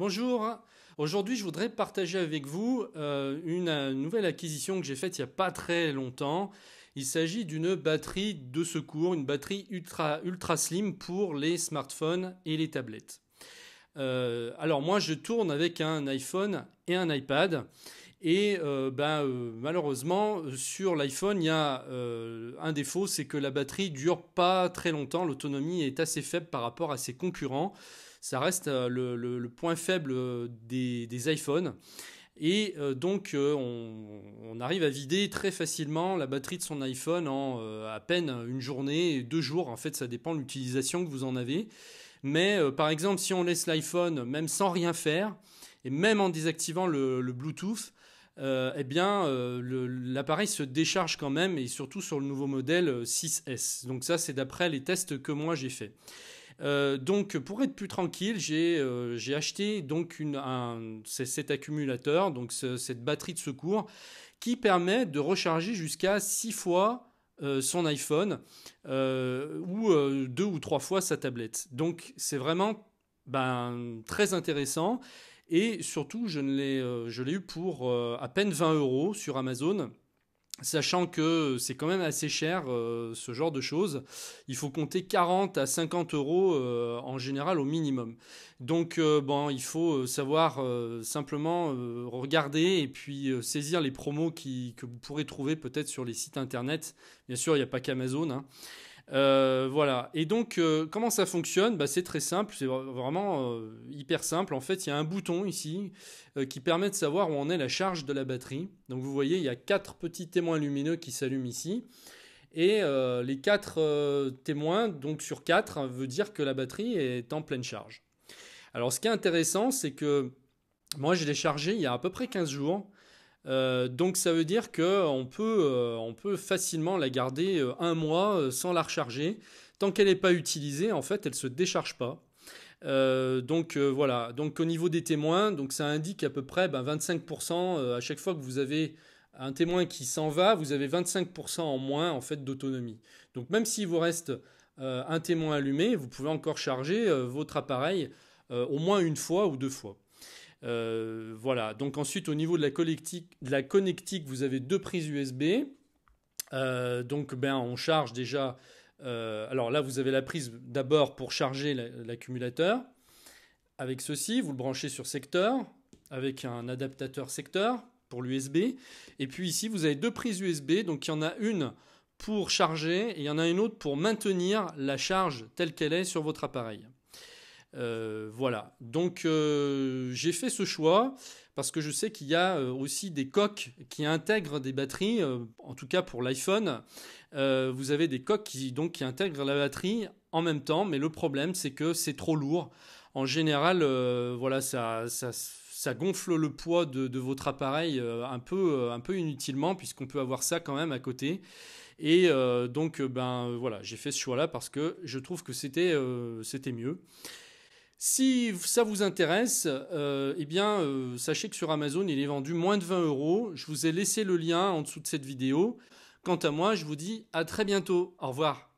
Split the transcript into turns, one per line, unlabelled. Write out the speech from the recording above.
Bonjour, aujourd'hui je voudrais partager avec vous une nouvelle acquisition que j'ai faite il n'y a pas très longtemps. Il s'agit d'une batterie de secours, une batterie ultra slim pour les smartphones et les tablettes. Alors moi je tourne avec un iPhone et un iPad et malheureusement sur l'iPhone il y a un défaut, c'est que la batterie dure pas très longtemps, l'autonomie est assez faible par rapport à ses concurrents. Ça reste le point faible des iPhones. Et on arrive à vider très facilement la batterie de son iPhone en à peine une journée, 2 jours. En fait, ça dépend de l'utilisation que vous en avez. Mais par exemple, si on laisse l'iPhone même sans rien faire, et même en désactivant le Bluetooth, l'appareil se décharge quand même, et surtout sur le nouveau modèle 6S. Donc ça, c'est d'après les tests que moi j'ai fait. Donc pour être plus tranquille, j'ai acheté donc cet accumulateur, donc cette batterie de secours, qui permet de recharger jusqu'à 6 fois son iPhone ou 2 ou 3 fois sa tablette. Donc c'est vraiment très intéressant. Et surtout, je l'ai eu pour à peine 20 € sur Amazon. Sachant que c'est quand même assez cher ce genre de choses. Il faut compter 40 à 50 € en général au minimum. Donc il faut savoir simplement regarder et puis saisir les promos que vous pourrez trouver peut-être sur les sites internet. Bien sûr, il n'y a pas qu'Amazon, hein. Voilà. Et donc, comment ça fonctionne? C'est très simple, c'est vraiment hyper simple. En fait, il y a un bouton ici qui permet de savoir où en est la charge de la batterie. Donc, vous voyez, il y a 4 petits témoins lumineux qui s'allument ici. Et les 4 témoins, donc sur 4, veut dire que la batterie est en pleine charge. Alors, ce qui est intéressant, c'est que moi, je l'ai chargée il y a à peu près 15 jours. Donc ça veut dire qu'on peut facilement la garder un mois sans la recharger. Tant qu'elle n'est pas utilisée, en fait, elle ne se décharge pas. Voilà. Donc au niveau des témoins, donc ça indique à peu près 25%. À chaque fois que vous avez un témoin qui s'en va, vous avez 25% en moins en fait d'autonomie. Donc même s'il vous reste un témoin allumé, vous pouvez encore charger votre appareil au moins une fois ou 2 fois. Voilà. Donc ensuite, au niveau de la connectique, vous avez 2 prises USB. On charge déjà. Alors là, vous avez la prise d'abord pour charger l'accumulateur. Avec ceci, vous le branchez sur secteur avec un adaptateur secteur pour l'USB. Et puis ici, vous avez 2 prises USB. Donc il y en a une pour charger et il y en a une autre pour maintenir la charge telle qu'elle est sur votre appareil. Voilà, donc j'ai fait ce choix parce que je sais qu'il y a aussi des coques qui intègrent des batteries, en tout cas pour l'iPhone. Vous avez des coques qui intègrent la batterie en même temps, mais le problème c'est que c'est trop lourd. En général, ça gonfle le poids de votre appareil un peu inutilement, puisqu'on peut avoir ça quand même à côté. Et voilà, j'ai fait ce choix-là parce que je trouve que c'était mieux. Si ça vous intéresse, sachez que sur Amazon, il est vendu moins de 20 €. Je vous ai laissé le lien en dessous de cette vidéo. Quant à moi, je vous dis à très bientôt. Au revoir.